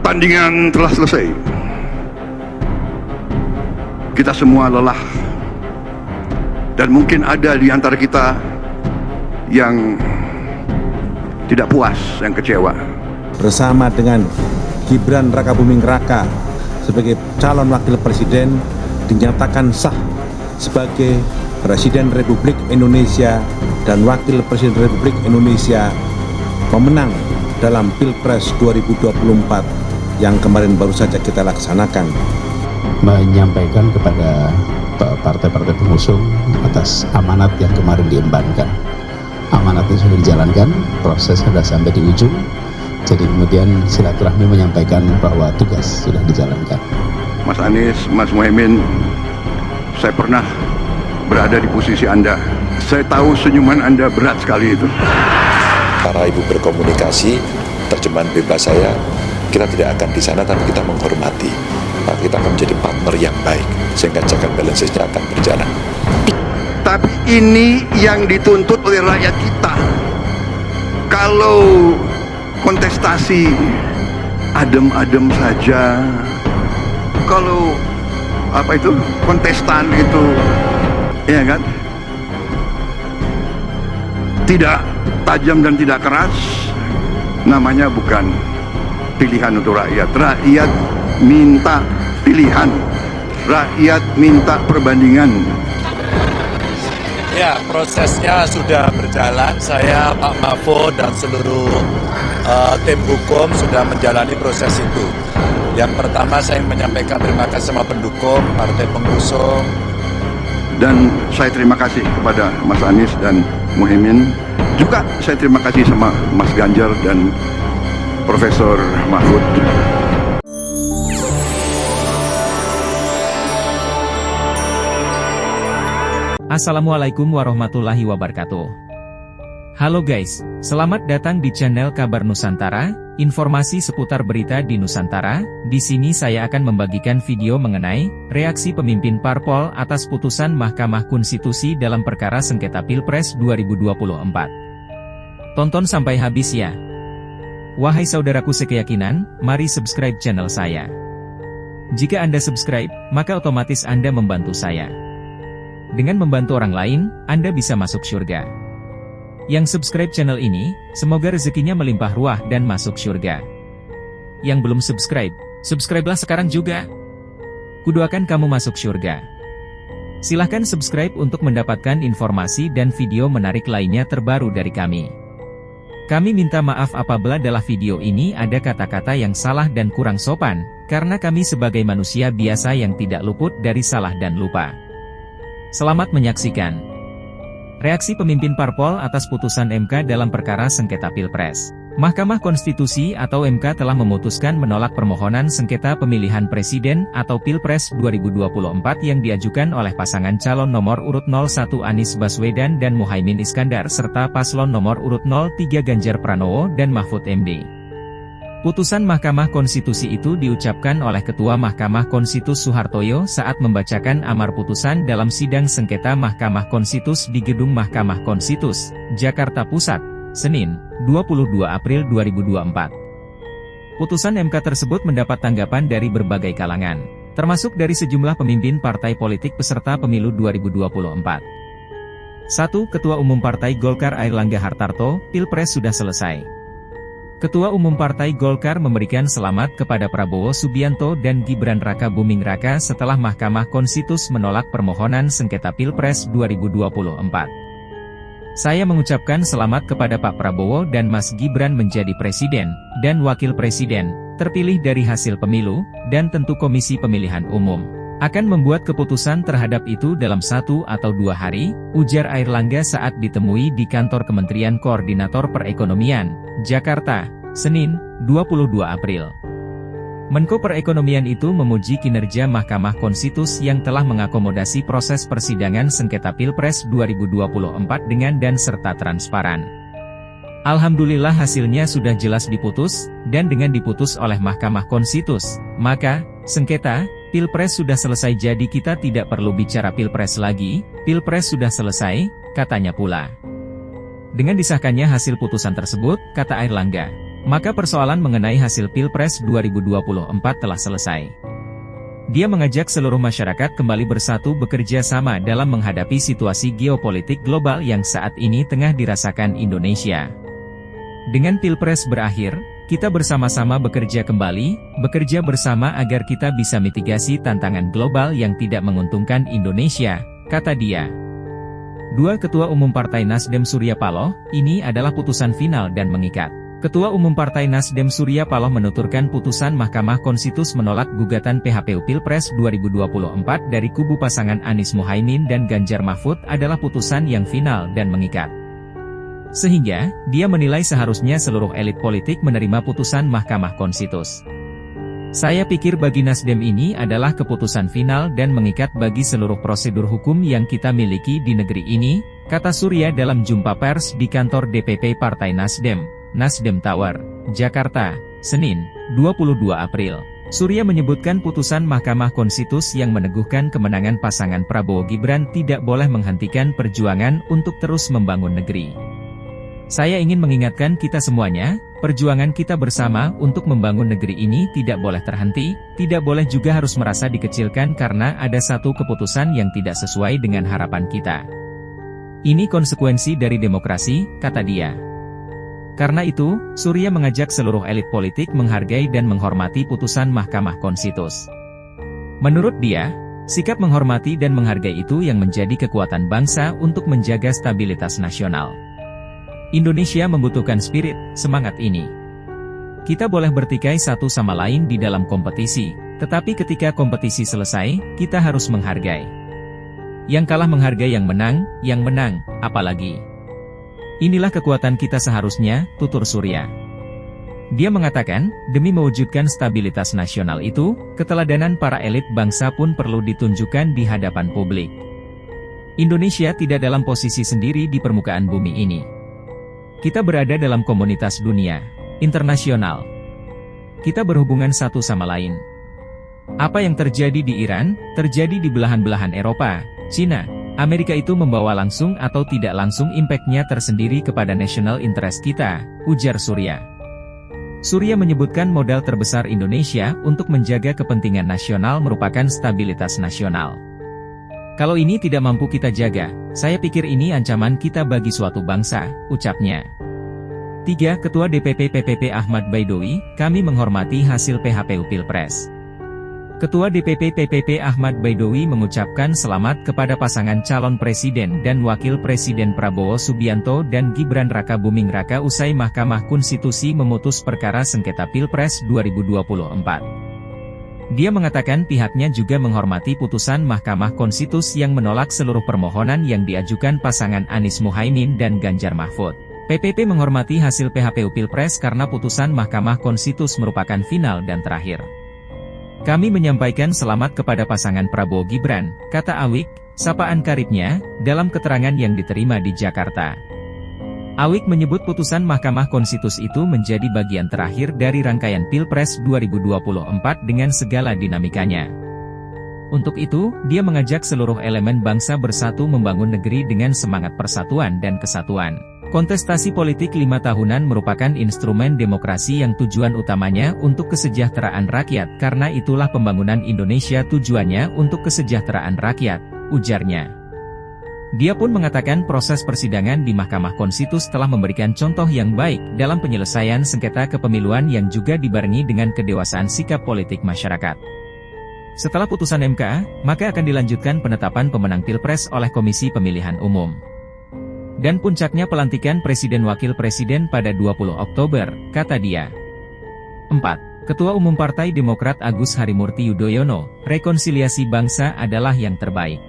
Pertandingan telah selesai. Kita semua lelah. Dan mungkin ada di antara kita yang tidak puas, yang kecewa. Bersama dengan Gibran Rakabuming Raka sebagai calon wakil presiden dinyatakan sah sebagai Presiden Republik Indonesia dan Wakil Presiden Republik Indonesia pemenang dalam Pilpres 2024 yang kemarin baru saja kita laksanakan. Menyampaikan kepada partai-partai pengusung atas amanat yang kemarin diembankan. Amanatnya sudah dijalankan, proses sudah sampai di ujung. Jadi kemudian silaturahmi menyampaikan bahwa tugas sudah dijalankan. Mas Anies, Mas Muhaimin, saya pernah berada di posisi Anda. Saya tahu senyuman Anda berat sekali itu. Para ibu berkomunikasi, terjemahan bebas saya, kita tidak akan di sana tapi kita menghormati. Kita akan menjadi partner yang baik sehingga check and balances-nya akan berjalan. Tapi ini yang dituntut oleh rakyat kita. Kalau kontestasi adem-adem saja, kalau kontestan itu, ya kan, tidak tajam dan tidak keras, namanya bukan pilihan untuk rakyat. Rakyat minta pilihan, rakyat minta perbandingan. Ya, prosesnya sudah berjalan. Saya, Pak Mahfud, dan seluruh tim hukum sudah menjalani proses itu. Yang pertama, saya menyampaikan terima kasih sama pendukung, partai pengusung. Dan saya terima kasih kepada Mas Anies dan Muhaimin. Juga saya terima kasih sama Mas Ganjar dan Profesor Mahfud. Assalamualaikum warahmatullahi wabarakatuh. Halo guys, selamat datang di channel Kabar Nusantara, informasi seputar berita di Nusantara. Di sini saya akan membagikan video mengenai reaksi pemimpin parpol atas putusan Mahkamah Konstitusi dalam perkara sengketa Pilpres 2024. Tonton sampai habis ya. Wahai saudaraku sekeyakinan, mari subscribe channel saya. Jika Anda subscribe, maka otomatis Anda membantu saya. Dengan membantu orang lain, Anda bisa masuk surga. Yang subscribe channel ini, semoga rezekinya melimpah ruah dan masuk surga. Yang belum subscribe, subscribe-lah sekarang juga. Kudoakan kamu masuk surga. Silahkan subscribe untuk mendapatkan informasi dan video menarik lainnya terbaru dari kami. Kami minta maaf apabila dalam video ini ada kata-kata yang salah dan kurang sopan, karena kami sebagai manusia biasa yang tidak luput dari salah dan lupa. Selamat menyaksikan. Reaksi pemimpin parpol atas putusan MK dalam perkara sengketa Pilpres. Mahkamah Konstitusi atau MK telah memutuskan menolak permohonan sengketa pemilihan presiden atau Pilpres 2024 yang diajukan oleh pasangan calon nomor urut 01 Anies Baswedan dan Muhaimin Iskandar serta paslon nomor urut 03 Ganjar Pranowo dan Mahfud MD. Putusan Mahkamah Konstitusi itu diucapkan oleh Ketua Mahkamah Konstitusi Soehartoyo saat membacakan amar putusan dalam sidang sengketa Mahkamah Konstitusi di Gedung Mahkamah Konstitusi, Jakarta Pusat, Senin, 22 April 2024. Putusan MK tersebut mendapat tanggapan dari berbagai kalangan, termasuk dari sejumlah pemimpin partai politik peserta pemilu 2024. 1. Ketua Umum Partai Golkar Airlangga Hartarto, Pilpres sudah selesai. Ketua Umum Partai Golkar memberikan selamat kepada Prabowo Subianto dan Gibran Rakabuming Raka setelah Mahkamah Konstitusi menolak permohonan sengketa Pilpres 2024. Saya mengucapkan selamat kepada Pak Prabowo dan Mas Gibran menjadi Presiden dan Wakil Presiden, terpilih dari hasil pemilu, dan tentu Komisi Pemilihan Umum akan membuat keputusan terhadap itu dalam 1 atau 2 hari, ujar Airlangga saat ditemui di kantor Kementerian Koordinator Perekonomian, Jakarta, Senin, 22 April. Menko Perekonomian itu memuji kinerja Mahkamah Konstitusi yang telah mengakomodasi proses persidangan sengketa Pilpres 2024 dengan dan serta transparan. Alhamdulillah hasilnya sudah jelas diputus, dan dengan diputus oleh Mahkamah Konstitusi, maka, sengketa Pilpres sudah selesai jadi kita tidak perlu bicara Pilpres lagi, Pilpres sudah selesai, katanya pula. Dengan disahkannya hasil putusan tersebut, kata Airlangga, maka persoalan mengenai hasil Pilpres 2024 telah selesai. Dia mengajak seluruh masyarakat kembali bersatu bekerja sama dalam menghadapi situasi geopolitik global yang saat ini tengah dirasakan Indonesia. Dengan Pilpres berakhir, kita bersama-sama bekerja kembali, bekerja bersama agar kita bisa mitigasi tantangan global yang tidak menguntungkan Indonesia, kata dia. Dua Ketua Umum Partai Nasdem Surya Paloh, ini adalah putusan final dan mengikat. Ketua Umum Partai Nasdem Surya Paloh menuturkan putusan Mahkamah Konstitusi menolak gugatan PHPU Pilpres 2024 dari kubu pasangan Anies Mohaimin dan Ganjar Mahfud adalah putusan yang final dan mengikat. Sehingga, dia menilai seharusnya seluruh elit politik menerima putusan Mahkamah Konstitusi. Saya pikir bagi Nasdem ini adalah keputusan final dan mengikat bagi seluruh prosedur hukum yang kita miliki di negeri ini, kata Surya dalam jumpa pers di kantor DPP Partai Nasdem, Nasdem Tower, Jakarta, Senin, 22 April. Surya menyebutkan putusan Mahkamah Konstitusi yang meneguhkan kemenangan pasangan Prabowo Gibran tidak boleh menghentikan perjuangan untuk terus membangun negeri. Saya ingin mengingatkan kita semuanya, perjuangan kita bersama untuk membangun negeri ini tidak boleh terhenti, tidak boleh juga harus merasa dikecilkan karena ada satu keputusan yang tidak sesuai dengan harapan kita. Ini konsekuensi dari demokrasi, kata dia. Karena itu, Surya mengajak seluruh elit politik menghargai dan menghormati putusan Mahkamah Konstitusi. Menurut dia, sikap menghormati dan menghargai itu yang menjadi kekuatan bangsa untuk menjaga stabilitas nasional. Indonesia membutuhkan spirit, semangat ini. Kita boleh bertikai satu sama lain di dalam kompetisi, tetapi ketika kompetisi selesai, kita harus menghargai. Yang kalah menghargai yang menang, apalagi. Inilah kekuatan kita seharusnya, tutur Surya. Dia mengatakan, demi mewujudkan stabilitas nasional itu, keteladanan para elit bangsa pun perlu ditunjukkan di hadapan publik. Indonesia tidak dalam posisi sendiri di permukaan bumi ini. Kita berada dalam komunitas dunia, internasional. Kita berhubungan satu sama lain. Apa yang terjadi di Iran, terjadi di belahan-belahan Eropa, Cina, Amerika itu membawa langsung atau tidak langsung impact-nya tersendiri kepada national interest kita, ujar Surya. Surya menyebutkan modal terbesar Indonesia untuk menjaga kepentingan nasional merupakan stabilitas nasional. Kalau ini tidak mampu kita jaga, saya pikir ini ancaman kita bagi suatu bangsa, ucapnya. 3. Ketua DPP PPP Ahmad Baidowi, kami menghormati hasil PHPU Pilpres. Ketua DPP PPP Ahmad Baidowi mengucapkan selamat kepada pasangan calon presiden dan wakil presiden Prabowo Subianto dan Gibran Raka Buming Raka usai Mahkamah Konstitusi memutus perkara sengketa Pilpres 2024. Dia mengatakan pihaknya juga menghormati putusan Mahkamah Konstitusi yang menolak seluruh permohonan yang diajukan pasangan Anies Mohaimin dan Ganjar Mahfud. PPP menghormati hasil PHPU Pilpres karena putusan Mahkamah Konstitusi merupakan final dan terakhir. Kami menyampaikan selamat kepada pasangan Prabowo Gibran, kata Awik, sapaan karibnya, dalam keterangan yang diterima di Jakarta. Awik menyebut putusan Mahkamah Konstitusi itu menjadi bagian terakhir dari rangkaian Pilpres 2024 dengan segala dinamikanya. Untuk itu, dia mengajak seluruh elemen bangsa bersatu membangun negeri dengan semangat persatuan dan kesatuan. Kontestasi politik 5 tahunan merupakan instrumen demokrasi yang tujuan utamanya untuk kesejahteraan rakyat, karena itulah pembangunan Indonesia tujuannya untuk kesejahteraan rakyat, ujarnya. Dia pun mengatakan proses persidangan di Mahkamah Konstitusi telah memberikan contoh yang baik dalam penyelesaian sengketa kepemiluan yang juga dibarengi dengan kedewasaan sikap politik masyarakat. Setelah putusan MK, maka akan dilanjutkan penetapan pemenang Pilpres oleh Komisi Pemilihan Umum. Dan puncaknya pelantikan Presiden Wakil Presiden pada 20 Oktober, kata dia. 4. Ketua Umum Partai Demokrat Agus Harimurti Yudhoyono, rekonsiliasi bangsa adalah yang terbaik.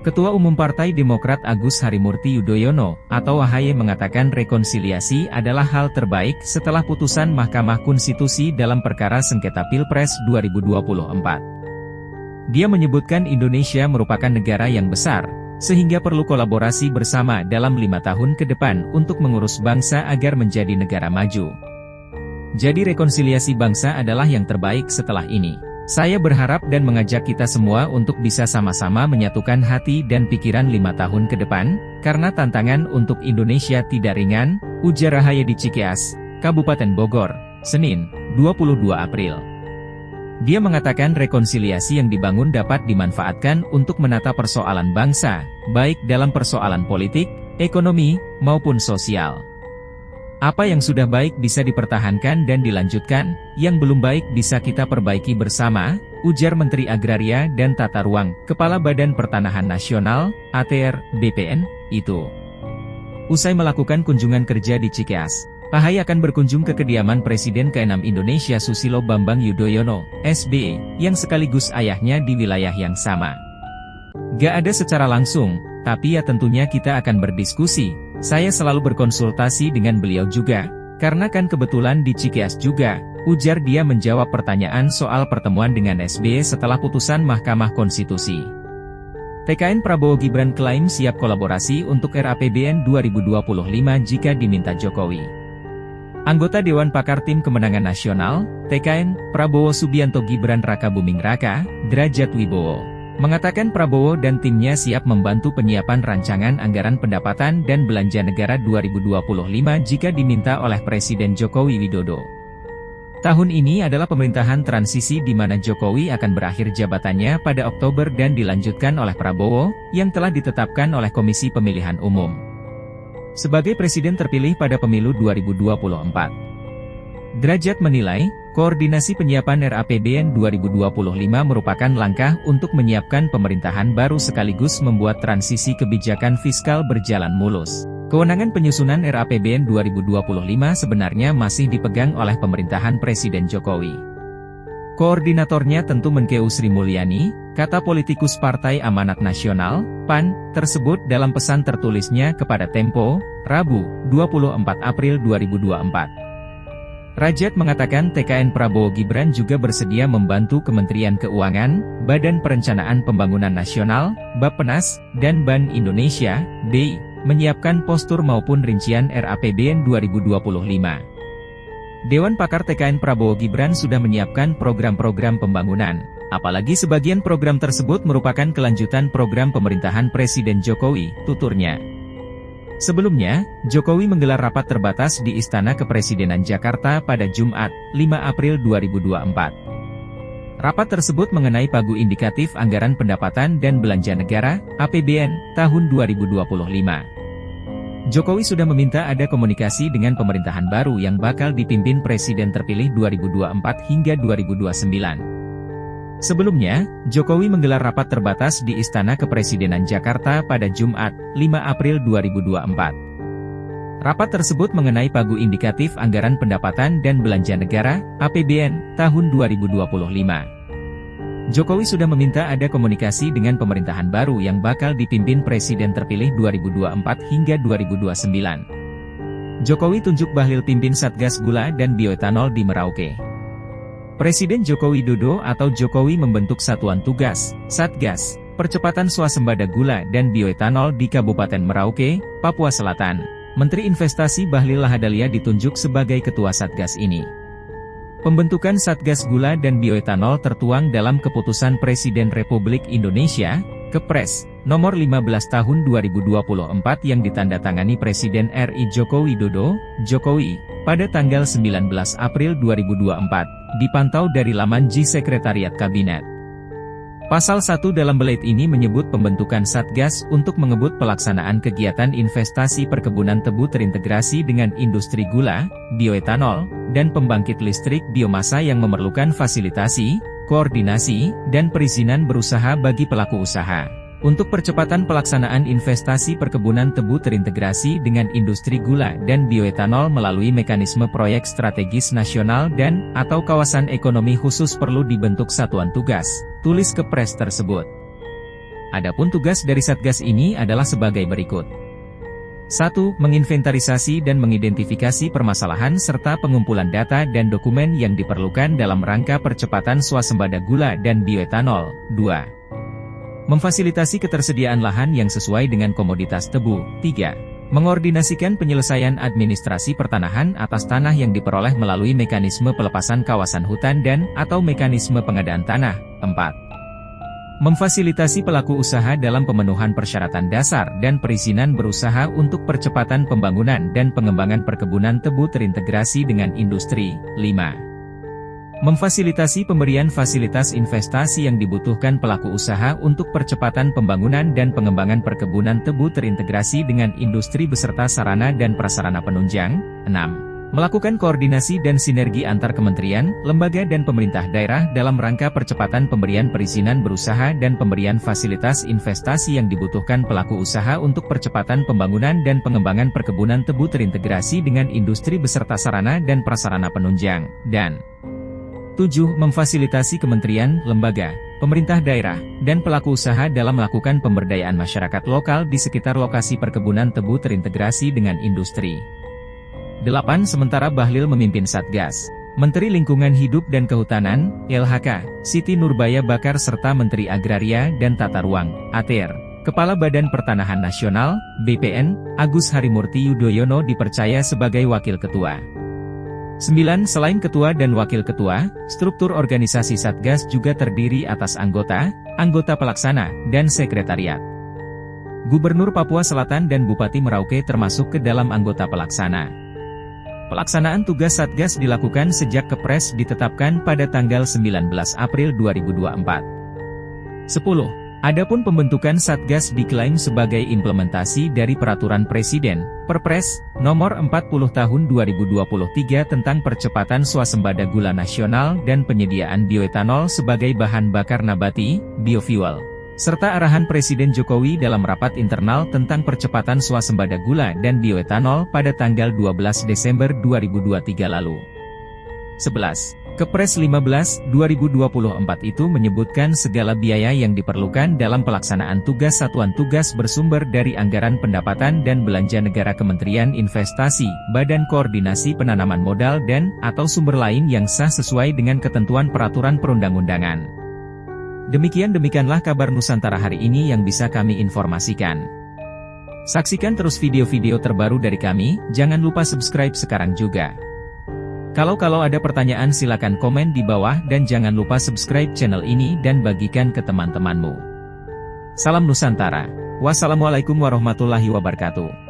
Ketua Umum Partai Demokrat Agus Harimurti Yudhoyono, atau AHY mengatakan rekonsiliasi adalah hal terbaik setelah putusan Mahkamah Konstitusi dalam perkara sengketa Pilpres 2024. Dia menyebutkan Indonesia merupakan negara yang besar, sehingga perlu kolaborasi bersama dalam 5 tahun ke depan untuk mengurus bangsa agar menjadi negara maju. Jadi rekonsiliasi bangsa adalah yang terbaik setelah ini. Saya berharap dan mengajak kita semua untuk bisa sama-sama menyatukan hati dan pikiran 5 tahun ke depan, karena tantangan untuk Indonesia tidak ringan, ujar AHY di Cikeas, Kabupaten Bogor, Senin, 22 April. Dia mengatakan rekonsiliasi yang dibangun dapat dimanfaatkan untuk menata persoalan bangsa, baik dalam persoalan politik, ekonomi, maupun sosial. Apa yang sudah baik bisa dipertahankan dan dilanjutkan, yang belum baik bisa kita perbaiki bersama, ujar Menteri Agraria dan Tata Ruang, Kepala Badan Pertanahan Nasional, ATR, BPN, itu. Usai melakukan kunjungan kerja di Cikeas, Ahy akan berkunjung ke kediaman Presiden ke-6 Indonesia Susilo Bambang Yudhoyono, SBY, yang sekaligus ayahnya di wilayah yang sama. Gak ada secara langsung, tapi ya tentunya kita akan berdiskusi. Saya selalu berkonsultasi dengan beliau juga, karena kan kebetulan di Cikeas juga, ujar dia menjawab pertanyaan soal pertemuan dengan SBY setelah putusan Mahkamah Konstitusi. TKN Prabowo Gibran klaim siap kolaborasi untuk RAPBN 2025 jika diminta Jokowi. Anggota Dewan Pakar Tim Kemenangan Nasional, TKN, Prabowo Subianto Gibran Raka Buming Raka, Derajat Wibowo, mengatakan Prabowo dan timnya siap membantu penyiapan rancangan anggaran pendapatan dan belanja negara 2025 jika diminta oleh Presiden Joko Widodo. Tahun ini adalah pemerintahan transisi di mana Jokowi akan berakhir jabatannya pada Oktober dan dilanjutkan oleh Prabowo, yang telah ditetapkan oleh Komisi Pemilihan Umum sebagai presiden terpilih pada pemilu 2024. Derajat menilai, koordinasi penyiapan RAPBN 2025 merupakan langkah untuk menyiapkan pemerintahan baru sekaligus membuat transisi kebijakan fiskal berjalan mulus. Kewenangan penyusunan RAPBN 2025 sebenarnya masih dipegang oleh pemerintahan Presiden Jokowi. Koordinatornya tentu Menkeu Sri Mulyani, kata politikus Partai Amanat Nasional, PAN, tersebut dalam pesan tertulisnya kepada Tempo, Rabu, 24 April 2024. Rajat mengatakan TKN Prabowo Gibran juga bersedia membantu Kementerian Keuangan, Badan Perencanaan Pembangunan Nasional, Bappenas, dan Bank Indonesia, BI, menyiapkan postur maupun rincian RAPBN 2025. Dewan Pakar TKN Prabowo Gibran sudah menyiapkan program-program pembangunan, apalagi sebagian program tersebut merupakan kelanjutan program pemerintahan Presiden Jokowi, tuturnya. Sebelumnya, Jokowi menggelar rapat terbatas di Istana Kepresidenan Jakarta pada Jumat, 5 April 2024. Rapat tersebut mengenai pagu indikatif anggaran pendapatan dan belanja negara, APBN, tahun 2025. Jokowi sudah meminta ada komunikasi dengan pemerintahan baru yang bakal dipimpin Presiden terpilih 2024 hingga 2029. Sebelumnya, Jokowi menggelar rapat terbatas di Istana Kepresidenan Jakarta pada Jumat, 5 April 2024. Rapat tersebut mengenai pagu indikatif anggaran pendapatan dan belanja negara, APBN, tahun 2025. Jokowi sudah meminta ada komunikasi dengan pemerintahan baru yang bakal dipimpin Presiden terpilih 2024 hingga 2029. Jokowi tunjuk Bahlil pimpin Satgas Gula dan Bioetanol di Merauke. Presiden Joko Widodo atau Jokowi membentuk Satuan Tugas, Satgas, Percepatan Swasembada Gula dan Bioetanol di Kabupaten Merauke, Papua Selatan. Menteri Investasi Bahlil Lahadalia ditunjuk sebagai Ketua Satgas ini. Pembentukan Satgas Gula dan Bioetanol tertuang dalam Keputusan Presiden Republik Indonesia, Kepres, nomor 15 tahun 2024 yang ditandatangani Presiden RI Joko Widodo, Jokowi, pada tanggal 19 April 2024, dipantau dari laman J Sekretariat Kabinet. Pasal 1 dalam belet ini menyebut pembentukan Satgas untuk mengebut pelaksanaan kegiatan investasi perkebunan tebu terintegrasi dengan industri gula, bioetanol, dan pembangkit listrik biomasa yang memerlukan fasilitasi, koordinasi, dan perizinan berusaha bagi pelaku usaha. Untuk percepatan pelaksanaan investasi perkebunan tebu terintegrasi dengan industri gula dan bioetanol melalui mekanisme proyek strategis nasional dan atau kawasan ekonomi khusus perlu dibentuk satuan tugas, tulis Kepres tersebut. Adapun tugas dari Satgas ini adalah sebagai berikut. 1. Menginventarisasi dan mengidentifikasi permasalahan serta pengumpulan data dan dokumen yang diperlukan dalam rangka percepatan swasembada gula dan bioetanol. 2. Memfasilitasi ketersediaan lahan yang sesuai dengan komoditas tebu. 3. Mengordinasikan penyelesaian administrasi pertanahan atas tanah yang diperoleh melalui mekanisme pelepasan kawasan hutan dan atau mekanisme pengadaan tanah. 4. Memfasilitasi pelaku usaha dalam pemenuhan persyaratan dasar dan perizinan berusaha untuk percepatan pembangunan dan pengembangan perkebunan tebu terintegrasi dengan industri. 5. Memfasilitasi pemberian fasilitas investasi yang dibutuhkan pelaku usaha untuk percepatan pembangunan dan pengembangan perkebunan tebu terintegrasi dengan industri beserta sarana dan prasarana penunjang. 6. Melakukan koordinasi dan sinergi antar kementerian, lembaga dan pemerintah daerah dalam rangka percepatan pemberian perizinan berusaha dan pemberian fasilitas investasi yang dibutuhkan pelaku usaha untuk percepatan pembangunan dan pengembangan perkebunan tebu terintegrasi dengan industri beserta sarana dan prasarana penunjang. Dan 7. Memfasilitasi kementerian, lembaga, pemerintah daerah, dan pelaku usaha dalam melakukan pemberdayaan masyarakat lokal di sekitar lokasi perkebunan tebu terintegrasi dengan industri. 8. Sementara Bahlil memimpin Satgas, Menteri Lingkungan Hidup dan Kehutanan, LHK, Siti Nurbaya Bakar serta Menteri Agraria dan Tata Ruang, ATR, Kepala Badan Pertanahan Nasional, BPN, Agus Harimurti Yudhoyono dipercaya sebagai Wakil Ketua. 9. Selain Ketua dan Wakil Ketua, struktur organisasi Satgas juga terdiri atas anggota, anggota pelaksana, dan sekretariat. Gubernur Papua Selatan dan Bupati Merauke termasuk ke dalam anggota pelaksana. Pelaksanaan tugas Satgas dilakukan sejak Kepres ditetapkan pada tanggal 19 April 2024. 10. Adapun pembentukan Satgas diklaim sebagai implementasi dari Peraturan Presiden, Perpres, Nomor 40 Tahun 2023 tentang percepatan swasembada gula nasional dan penyediaan bioetanol sebagai bahan bakar nabati, biofuel, serta arahan Presiden Jokowi dalam rapat internal tentang percepatan swasembada gula dan bioetanol pada tanggal 12 Desember 2023 lalu. 11. Kepres 15/2024 itu menyebutkan segala biaya yang diperlukan dalam pelaksanaan tugas satuan tugas bersumber dari anggaran pendapatan dan belanja negara Kementerian Investasi, Badan Koordinasi Penanaman Modal dan/atau sumber lain yang sah sesuai dengan ketentuan peraturan perundang-undangan. Demikianlah kabar Nusantara hari ini yang bisa kami informasikan. Saksikan terus video-video terbaru dari kami, jangan lupa subscribe sekarang juga. Kalau ada pertanyaan silakan komen di bawah dan jangan lupa subscribe channel ini dan bagikan ke teman-temanmu. Salam Nusantara. Wassalamualaikum warahmatullahi wabarakatuh.